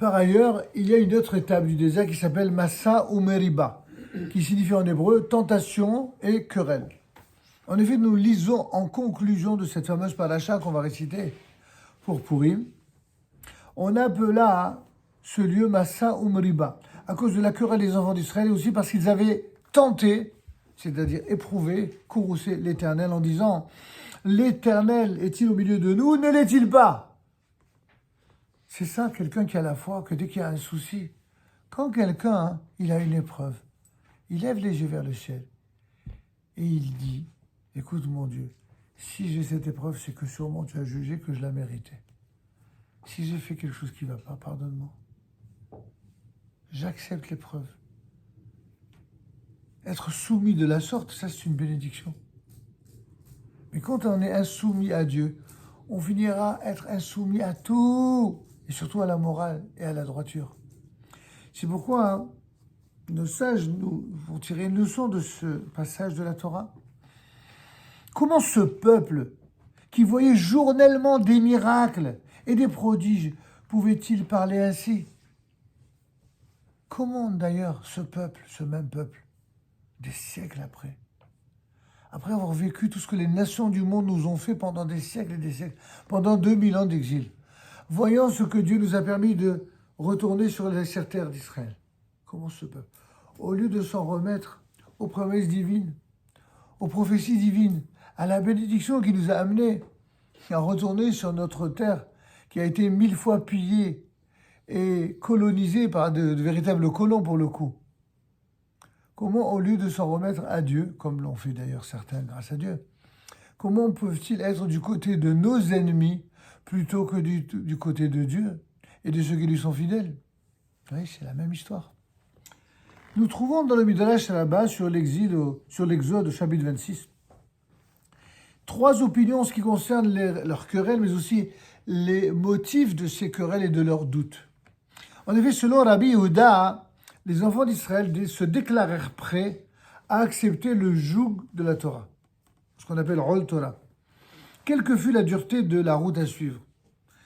Par ailleurs, il y a une autre étape du désert qui s'appelle Massa ou Meriba, qui signifie en hébreu tentation et querelle. En effet, nous lisons en conclusion de cette fameuse paracha qu'on va réciter pour Purim, on appela ce lieu Massa ou Meriba, à cause de la querelle des enfants d'Israël et aussi parce qu'ils avaient tenté, c'est-à-dire éprouvé, courroucé l'Éternel en disant « L'Éternel est-il au milieu de nous, ne l'est-il pas ?» C'est ça, quelqu'un qui a la foi, que dès qu'il y a un souci, quand quelqu'un, il a une épreuve, il lève les yeux vers le ciel et il dit « Écoute mon Dieu, si j'ai cette épreuve, c'est que sûrement tu as jugé que je la méritais. Si j'ai fait quelque chose qui ne va pas, pardonne-moi. J'accepte l'épreuve. » Être soumis de la sorte, ça c'est une bénédiction. Mais quand on est insoumis à Dieu, on finira être insoumis à tout, et surtout à la morale et à la droiture. C'est pourquoi nos sages nous vont tirer une leçon de ce passage de la Torah. Comment ce peuple, qui voyait journellement des miracles et des prodiges, pouvait-il parler ainsi? Comment d'ailleurs ce peuple, ce même peuple, des siècles après avoir vécu tout ce que les nations du monde nous ont fait pendant des siècles et des siècles, pendant 2000 ans d'exil, voyant ce que Dieu nous a permis de retourner sur la terre d'Israël. Comment ce peuple, au lieu de s'en remettre aux promesses divines, aux prophéties divines, à la bénédiction qui nous a amenés à retourner sur notre terre qui a été 1000 fois pillée et colonisée par de véritables colons pour le coup. Comment, au lieu de s'en remettre à Dieu, comme l'ont fait d'ailleurs certains grâce à Dieu, comment peuvent-ils être du côté de nos ennemis plutôt que du côté de Dieu et de ceux qui lui sont fidèles? Oui, c'est la même histoire. Nous trouvons dans le Midrash là-bas sur l'exil, sur l'Exode au chapitre 26, 3 opinions en ce qui concerne leurs querelles, mais aussi les motifs de ces querelles et de leurs doutes. En effet, selon Rabbi Yehuda, les enfants d'Israël se déclarèrent prêts à accepter le joug de la Torah, ce qu'on appelle Rol Torah, quelle que fût la dureté de la route à suivre,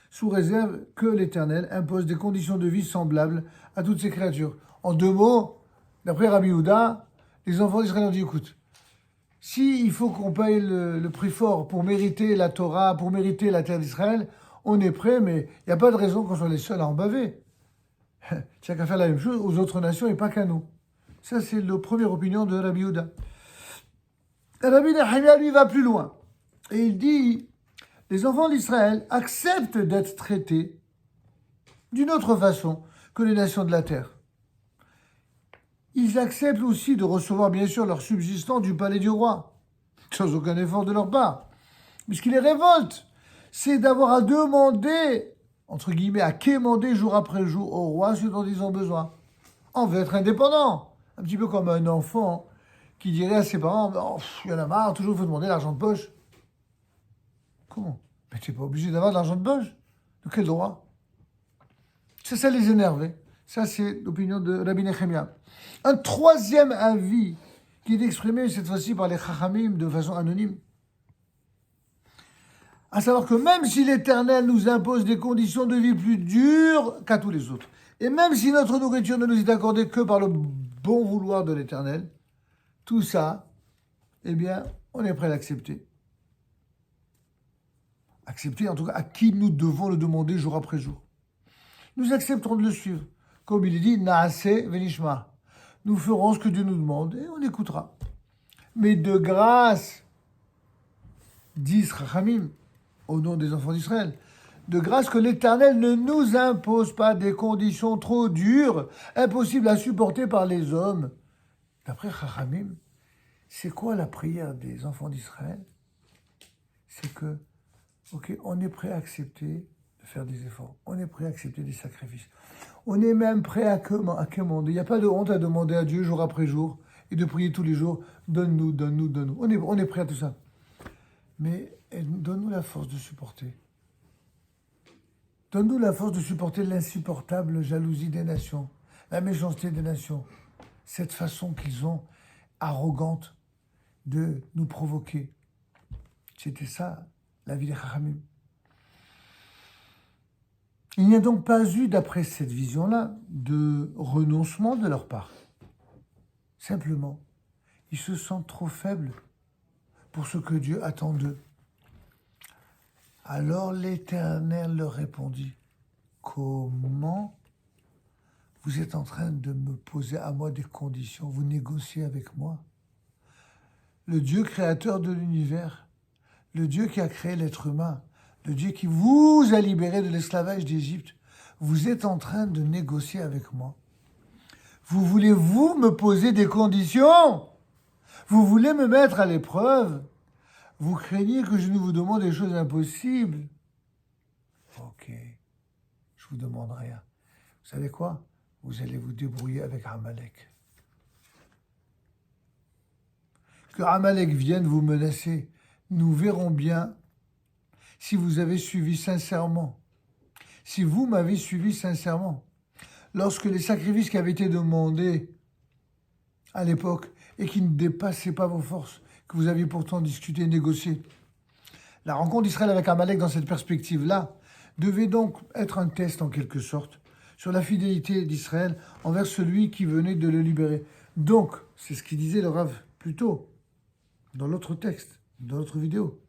sous réserve que l'Éternel impose des conditions de vie semblables à toutes ces créatures. En 2 mots, d'après Rabbi Yehuda, les enfants d'Israël ont dit, écoute, s'il faut qu'on paye le prix fort pour mériter la Torah, pour mériter la terre d'Israël, on est prêt, mais il n'y a pas de raison qu'on soit les seuls à en baver. Il n'y a qu'à faire la même chose aux autres nations et pas qu'à nous. Ça, c'est la première opinion de Rabbi Yehuda. Rabbi Nehemia, lui, va plus loin. Et il dit, les enfants d'Israël acceptent d'être traités d'une autre façon que les nations de la terre. Ils acceptent aussi de recevoir, bien sûr, leur subsistance du palais du roi, sans aucun effort de leur part. Mais ce qui les révolte, c'est d'avoir à demander, entre guillemets, à quémander jour après jour au roi ce dont ils ont besoin. On veut être indépendant. Un petit peu comme un enfant qui dirait à ses parents, oh, il y en a marre, toujours il faut demander l'argent de poche. Comment? Mais tu n'es pas obligé d'avoir de l'argent de poche. De quel droit? Ça les énervait. Ça, c'est l'opinion de Rabbi Nehemia. Un troisième avis qui est exprimé cette fois-ci par les Chachamim de façon anonyme. À savoir que même si l'Éternel nous impose des conditions de vie plus dures qu'à tous les autres, et même si notre nourriture ne nous est accordée que par le bon vouloir de l'Éternel, tout ça, eh bien, on est prêt à l'accepter. Accepter, en tout cas, à qui nous devons le demander jour après jour. Nous accepterons de le suivre. Comme il est dit, Naase venishma. Nous ferons ce que Dieu nous demande et on écoutera. Mais de grâce, disent Chachamim, au nom des enfants d'Israël, de grâce que l'Éternel ne nous impose pas des conditions trop dures, impossibles à supporter par les hommes. D'après Chachamim, c'est quoi la prière des enfants d'Israël? C'est que, ok, on est prêt à accepter de faire des efforts, on est prêt à accepter des sacrifices, on est même prêt à quémander. Il n'y a pas de honte à demander à Dieu jour après jour et de prier tous les jours, donne-nous, donne-nous, donne-nous. On est prêt à tout ça. Mais donne-nous la force de supporter. Donne-nous la force de supporter l'insupportable jalousie des nations, la méchanceté des nations, cette façon qu'ils ont arrogante de nous provoquer. C'était ça, la vie des Chachamim. Il n'y a donc pas eu, d'après cette vision-là, de renoncement de leur part. Simplement, ils se sentent trop faibles pour ce que Dieu attend d'eux. Alors l'Éternel leur répondit, « Comment vous êtes en train de me poser à moi des conditions, vous négociez avec moi? Le Dieu créateur de l'univers, le Dieu qui a créé l'être humain, le Dieu qui vous a libéré de l'esclavage d'Égypte, vous êtes en train de négocier avec moi. Vous voulez, vous, me poser des conditions? Vous voulez me mettre à l'épreuve? Vous craignez que je ne vous demande des choses impossibles? Ok, je vous demande rien. Vous savez quoi? Vous allez vous débrouiller avec Amalek. Que Amalek vienne vous menacer, nous verrons bien si vous avez suivi sincèrement. Si vous m'avez suivi sincèrement. Lorsque les sacrifices qui avaient été demandés à l'époque et qui ne dépassaient pas vos forces, que vous aviez pourtant discuté et négocié. La rencontre d'Israël avec Amalek dans cette perspective-là devait donc être un test en quelque sorte sur la fidélité d'Israël envers celui qui venait de le libérer. Donc, c'est ce qu'il disait le Rav plus tôt, dans l'autre texte, dans l'autre vidéo,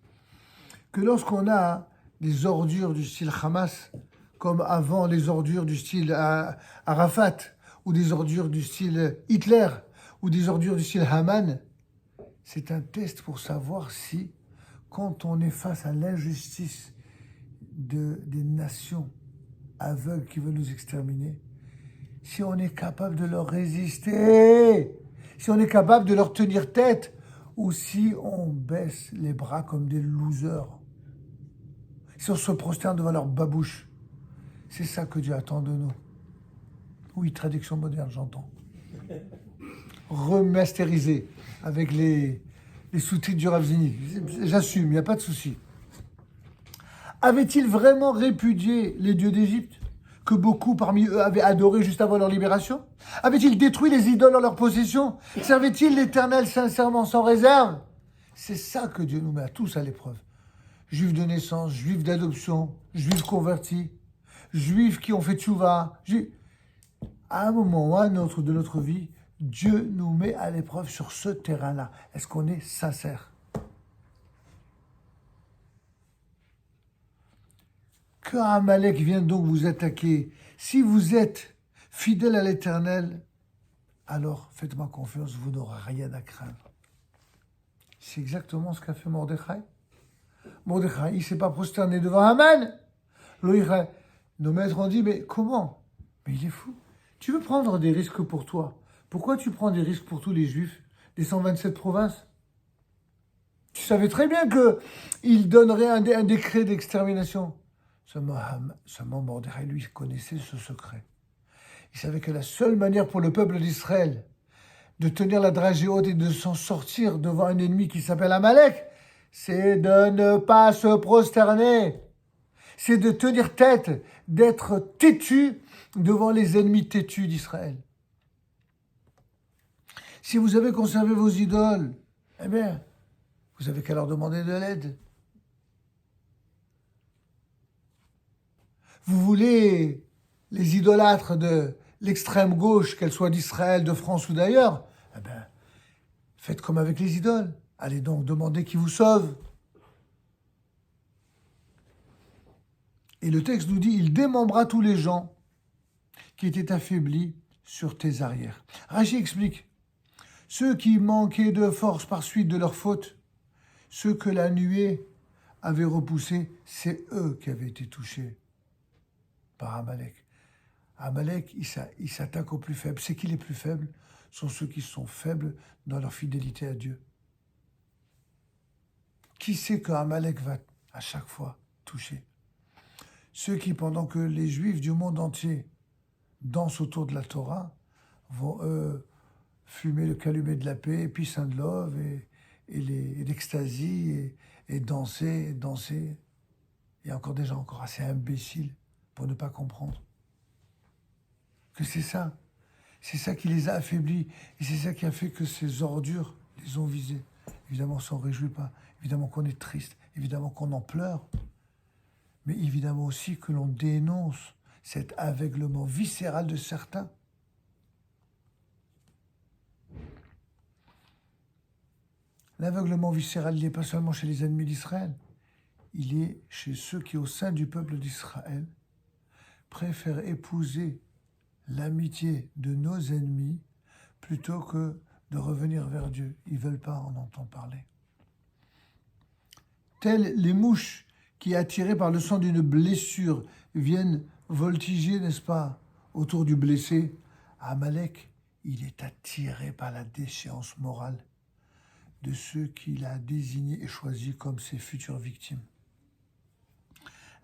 que lorsqu'on a des ordures du style Hamas, comme avant les ordures du style Arafat, ou des ordures du style Hitler, ou des ordures du style Haman, c'est un test pour savoir si, quand on est face à l'injustice des nations aveugles qui veulent nous exterminer, si on est capable de leur résister, si on est capable de leur tenir tête, ou si on baisse les bras comme des losers, si on se prosterne devant leur babouche. C'est ça que Dieu attend de nous. Oui, traduction moderne, j'entends. Remasterisé avec les sous-titres du Rav Zini. J'assume, il n'y a pas de souci. Avait-il vraiment répudié les dieux d'Égypte, que beaucoup parmi eux avaient adoré juste avant leur libération? Avait-il détruit les idoles en leur possession? Servait-il l'Éternel sincèrement, sans réserve? C'est ça que Dieu nous met à tous à l'épreuve. Juifs de naissance, juifs d'adoption, juifs convertis, juifs qui ont fait tchouva. À un moment ou à un autre de notre vie, Dieu nous met à l'épreuve sur ce terrain-là. Est-ce qu'on est sincère? Que Amalek vienne donc vous attaquer. Si vous êtes fidèle à l'Éternel, alors faites-moi confiance, vous n'aurez rien à craindre. C'est exactement ce qu'a fait Mordechai. Mordechai, il ne s'est pas prosterné devant Haman. Nos maîtres ont dit, mais comment? Mais il est fou. Tu veux prendre des risques pour toi. Pourquoi tu prends des risques pour tous les Juifs des 127 provinces? Tu savais très bien qu'il donnerait un décret d'extermination. Seulement Mordechai, lui, connaissait ce secret. Il savait que la seule manière pour le peuple d'Israël de tenir la dragée haute et de s'en sortir devant un ennemi qui s'appelle Amalek, c'est de ne pas se prosterner. C'est de tenir tête, d'être têtu devant les ennemis têtus d'Israël. Si vous avez conservé vos idoles, eh bien, vous avez qu'à leur demander de l'aide. Vous voulez les idolâtres de l'extrême gauche, qu'elles soient d'Israël, de France ou d'ailleurs, eh bien, faites comme avec les idoles. Allez donc demander qui vous sauve. Et le texte nous dit, il démembra tous les gens qui étaient affaiblis sur tes arrières. Rachi explique, ceux qui manquaient de force par suite de leur faute, ceux que la nuée avait repoussés, c'est eux qui avaient été touchés par Amalek. Amalek, il s'attaque aux plus faibles. C'est qui les plus faibles? Sont ceux qui sont faibles dans leur fidélité à Dieu. Qui sait que Amalek va à chaque fois toucher? Ceux qui, pendant que les Juifs du monde entier dansent autour de la Torah, vont fumer le calumet de la paix, peace and love, et l'extasie, et danser. Il y a encore des gens encore assez imbéciles pour ne pas comprendre que c'est ça qui les a affaiblis, et c'est ça qui a fait que ces ordures les ont visés. Évidemment, on ne s'en réjouit pas, évidemment qu'on est triste, évidemment qu'on en pleure, mais évidemment aussi que l'on dénonce cet aveuglement viscéral de certains. L'aveuglement viscéral, il n'est pas seulement chez les ennemis d'Israël, il est chez ceux qui, au sein du peuple d'Israël, préfèrent épouser l'amitié de nos ennemis plutôt que de revenir vers Dieu. Ils ne veulent pas en entendre parler. Telles les mouches qui, attirées par le sang d'une blessure, viennent voltiger, n'est-ce pas, autour du blessé, Amalek, il est attiré par la déchéance morale de ceux qu'il a désignés et choisis comme ses futures victimes.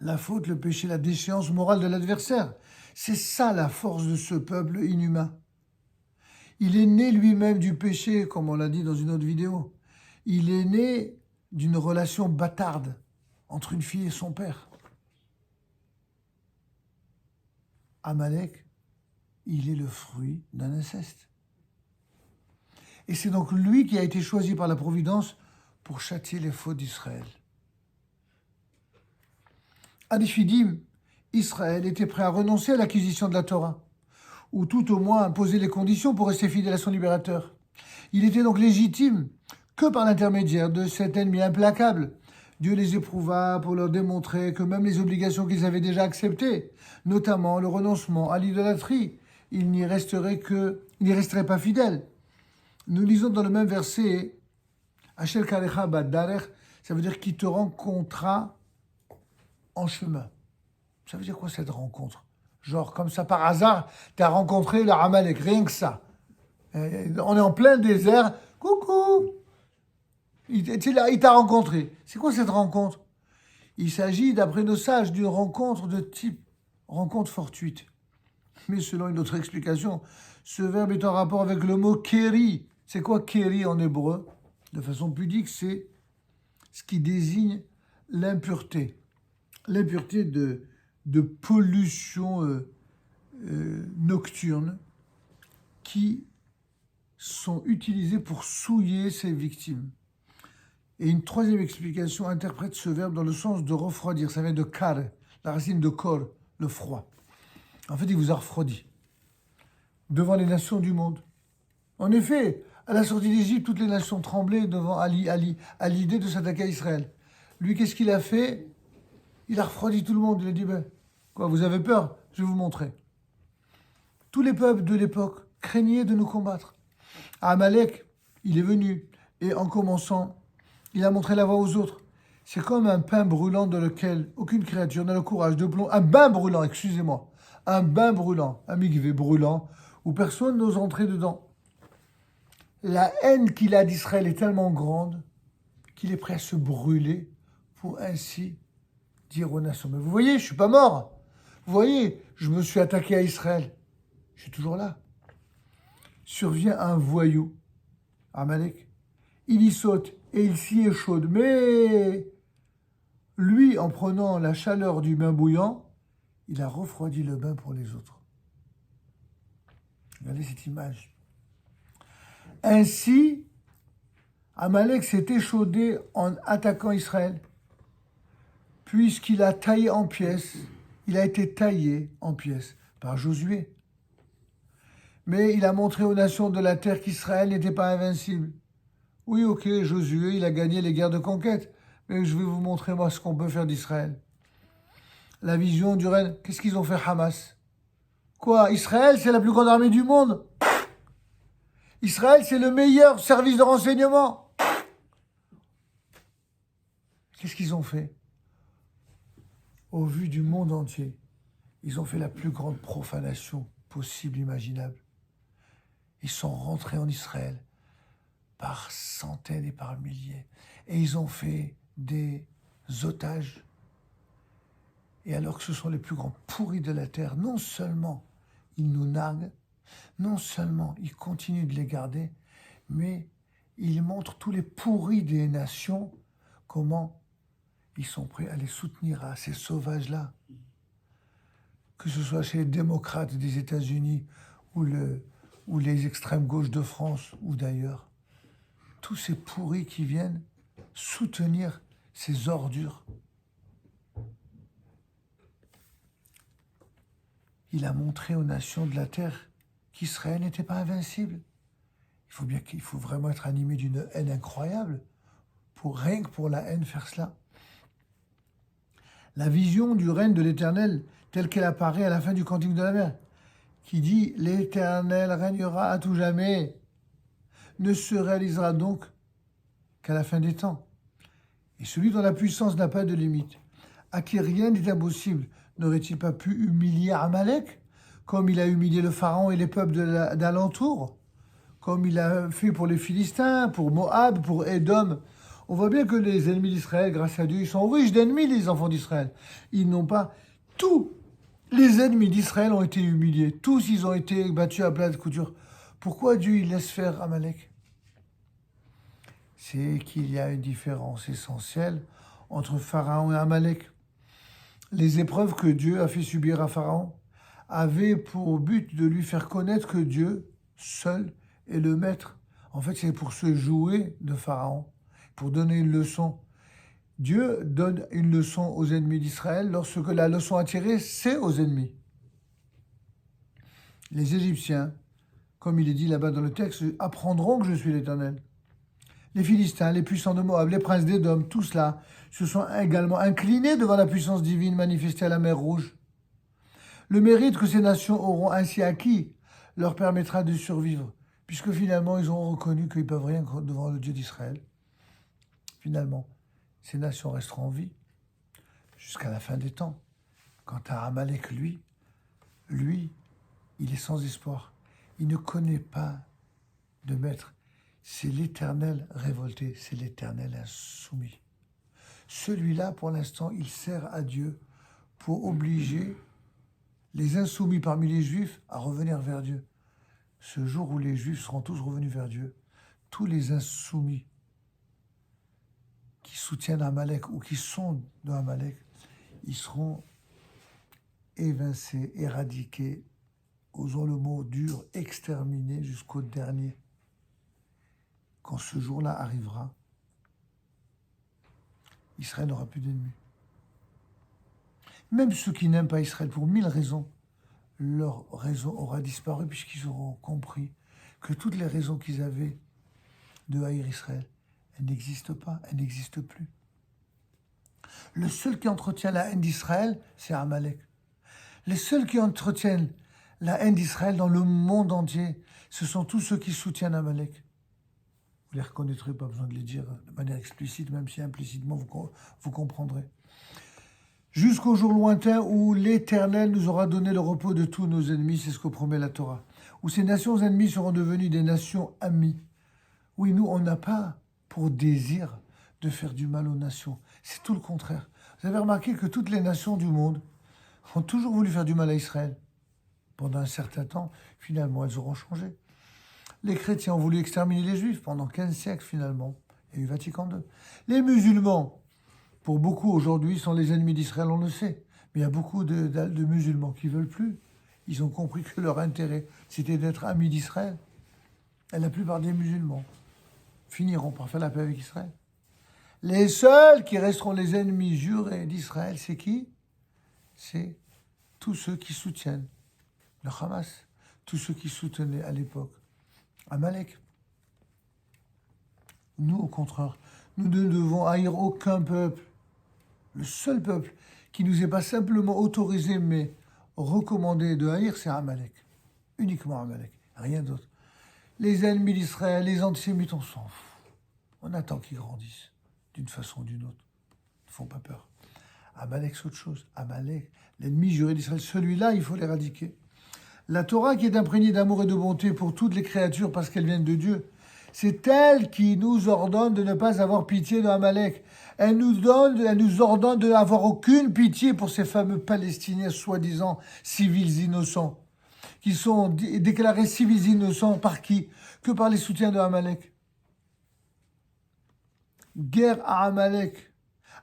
La faute, le péché, la déchéance morale de l'adversaire, c'est ça la force de ce peuple inhumain. Il est né lui-même du péché, comme on l'a dit dans une autre vidéo. Il est né d'une relation bâtarde entre une fille et son père. Amalek, il est le fruit d'un inceste. Et c'est donc lui qui a été choisi par la Providence pour châtier les fautes d'Israël. À Nephidim, Israël était prêt à renoncer à l'acquisition de la Torah, ou tout au moins à poser les conditions pour rester fidèle à son libérateur. Il était donc légitime que par l'intermédiaire de cet ennemi implacable, Dieu les éprouva pour leur démontrer que même les obligations qu'ils avaient déjà acceptées, notamment le renoncement à l'idolâtrie, ils n'y resteraient pas fidèles. Nous lisons dans le même verset, Asher karecha badarech, ça veut dire qu'il te rencontra en chemin. Ça veut dire quoi cette rencontre? Genre, comme ça, par hasard, tu as rencontré le Amalek, rien que ça. On est en plein désert, coucou, il t'a rencontré. C'est quoi cette rencontre? Il s'agit, d'après nos sages, d'une rencontre de type rencontre fortuite. Mais selon une autre explication, ce verbe est en rapport avec le mot kéri. C'est quoi kéri en hébreu? De façon pudique, c'est ce qui désigne l'impureté. L'impureté de pollution nocturne qui sont utilisées pour souiller ses victimes. Et une troisième explication interprète ce verbe dans le sens de refroidir. Ça vient de kar, la racine de kor, le froid. En fait, il vous a refroidi devant les nations du monde. En effet, à la sortie d'Égypte, toutes les nations tremblaient devant à l'idée de s'attaquer à Israël. Lui, qu'est-ce qu'il a fait? Il a refroidi tout le monde. Il a dit, quoi, vous avez peur? Je vais vous montrer. Tous les peuples de l'époque craignaient de nous combattre. Amalek, il est venu, et en commençant, il a montré la voie aux autres. C'est comme un pain brûlant dans lequel aucune créature n'a le courage de plonger. Un bain brûlant, excusez-moi. Un bain brûlant, un mikvé brûlant, où personne n'ose entrer dedans. La haine qu'il a d'Israël est tellement grande qu'il est prêt à se brûler pour ainsi dire aux nations. Mais vous voyez, je ne suis pas mort. Vous voyez, je me suis attaqué à Israël. Je suis toujours là. Survient un voyou, Amalek. Il y saute et il s'y échaude. Mais lui, en prenant la chaleur du bain bouillant, il a refroidi le bain pour les autres. Regardez cette image. Ainsi, Amalek s'est échaudé en attaquant Israël, puisqu'il a taillé en pièces, il a été taillé en pièces par Josué. Mais il a montré aux nations de la terre qu'Israël n'était pas invincible. Oui, ok, Josué, il a gagné les guerres de conquête, mais je vais vous montrer, moi, ce qu'on peut faire d'Israël. La vision du règne, qu'est-ce qu'ils ont fait Hamas? Quoi, Israël, c'est la plus grande armée du monde? Israël, c'est le meilleur service de renseignement. Qu'est-ce qu'ils ont fait? Au vu du monde entier, ils ont fait la plus grande profanation possible, imaginable. Ils sont rentrés en Israël par centaines et par milliers. Et ils ont fait des otages. Et alors que ce sont les plus grands pourris de la terre, non seulement ils nous narguent, non seulement ils continuent de les garder, mais ils montrent tous les pourris des nations, comment ils sont prêts à les soutenir, à ces sauvages-là. Que ce soit chez les démocrates des États-Unis ou les extrêmes gauches de France ou d'ailleurs. Tous ces pourris qui viennent soutenir ces ordures. il a montré aux nations de la terre qu'Israël n'était pas invincible. Il faut vraiment être animé d'une haine incroyable pour rien que pour la haine faire cela. La vision du règne de l'Éternel telle qu'elle apparaît à la fin du Cantique de la mer, qui dit « L'Éternel régnera à tout jamais », ne se réalisera donc qu'à la fin des temps. Et celui dont la puissance n'a pas de limite, à qui rien n'est impossible, n'aurait-il pas pu humilier Amalek, comme il a humilié le Pharaon et les peuples d'alentour, comme il a fait pour les Philistins, pour Moab, pour Édom? On voit bien que les ennemis d'Israël, grâce à Dieu, ils sont riches d'ennemis, les enfants d'Israël. Ils n'ont pas... Tous les ennemis d'Israël ont été humiliés. Tous, ils ont été battus à plat de couture. Pourquoi Dieu, il laisse faire Amalek? C'est qu'il y a une différence essentielle entre Pharaon et Amalek. Les épreuves que Dieu a fait subir à Pharaon avaient pour but de lui faire connaître que Dieu, seul, est le maître. En fait, c'est pour se jouer de Pharaon, pour donner une leçon. Dieu donne une leçon aux ennemis d'Israël lorsque la leçon à tirer, c'est aux ennemis. Les Égyptiens, comme il est dit là-bas dans le texte, apprendront que je suis l'Éternel. Les Philistins, les puissants de Moab, les princes d'Édom, tout cela se sont également inclinés devant la puissance divine manifestée à la mer Rouge. Le mérite que ces nations auront ainsi acquis leur permettra de survivre, puisque finalement ils auront reconnu qu'ils ne peuvent rien devant le Dieu d'Israël. Finalement, ces nations resteront en vie jusqu'à la fin des temps. Quant à Amalek, lui, il est sans espoir. Il ne connaît pas de maître. C'est l'Éternel révolté, c'est l'Éternel insoumis. Celui-là, pour l'instant, il sert à Dieu pour obliger les insoumis parmi les Juifs à revenir vers Dieu. Ce jour où les Juifs seront tous revenus vers Dieu, tous les insoumis qui soutiennent Amalek ou qui sont de Amalek, ils seront évincés, éradiqués, osons le mot dur, exterminés jusqu'au dernier. Quand ce jour-là arrivera, Israël n'aura plus d'ennemis. Même ceux qui n'aiment pas Israël pour 1000 raisons, leur raison aura disparu puisqu'ils auront compris que toutes les raisons qu'ils avaient de haïr Israël, elles n'existent pas, elles n'existent plus. Le seul qui entretient la haine d'Israël, c'est Amalek. Les seuls qui entretiennent la haine d'Israël dans le monde entier, ce sont tous ceux qui soutiennent Amalek. Vous les reconnaîtrez, pas besoin de les dire de manière explicite, même si implicitement vous comprendrez. Jusqu'au jour lointain où l'Éternel nous aura donné le repos de tous nos ennemis, c'est ce que promet la Torah, où ces nations ennemies seront devenues des nations amies. Oui, nous, on n'a pas pour désir de faire du mal aux nations. C'est tout le contraire. Vous avez remarqué que toutes les nations du monde ont toujours voulu faire du mal à Israël. Pendant un certain temps, finalement, elles auront changé. Les chrétiens ont voulu exterminer les juifs pendant 15 siècles, finalement. Il y a eu Vatican II. Les musulmans, pour beaucoup aujourd'hui, sont les ennemis d'Israël, on le sait. Mais il y a beaucoup de musulmans qui ne veulent plus. Ils ont compris que leur intérêt, c'était d'être amis d'Israël. Et la plupart des musulmans finiront par faire la paix avec Israël. Les seuls qui resteront les ennemis jurés d'Israël, c'est qui? C'est tous ceux qui soutiennent le Hamas, tous ceux qui soutenaient à l'époque Amalek. Nous, au contraire, nous ne devons haïr aucun peuple. Le seul peuple qui nous est pas simplement autorisé, mais recommandé de haïr, c'est Amalek. Uniquement Amalek, rien d'autre. Les ennemis d'Israël, les antisémites, on s'en fout. On attend qu'ils grandissent, d'une façon ou d'une autre. Ils ne font pas peur. Amalek, c'est autre chose. Amalek, l'ennemi juré d'Israël, celui-là, il faut l'éradiquer. La Torah, qui est imprégnée d'amour et de bonté pour toutes les créatures parce qu'elles viennent de Dieu, c'est elle qui nous ordonne de ne pas avoir pitié d'Amalek. Elle nous ordonne de n'avoir aucune pitié pour ces fameux Palestiniens soi-disant civils innocents, qui sont déclarés civils innocents par qui? Que par les soutiens de Amalek. Guerre à Amalek,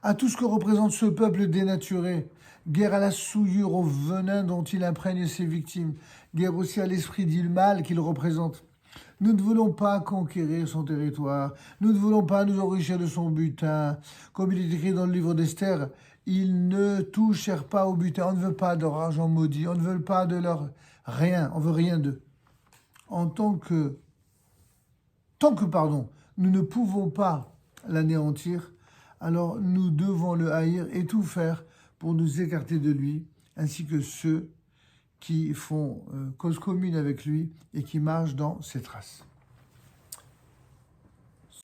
à tout ce que représente ce peuple dénaturé. Guerre à la souillure, au venin dont il imprègne ses victimes. Guerre aussi à l'esprit du mal qu'il représente. Nous ne voulons pas conquérir son territoire. Nous ne voulons pas nous enrichir de son butin. Comme il est écrit dans le livre d'Esther, Ils ne touchèrent pas au butin. On ne veut pas de leur argent maudit. On ne veut pas de leur rien. On veut rien d'eux. Tant que, pardon, nous ne pouvons pas l'anéantir, alors nous devons le haïr et tout faire pour nous écarter de lui, ainsi que ceux qui font cause commune avec lui et qui marchent dans ses traces.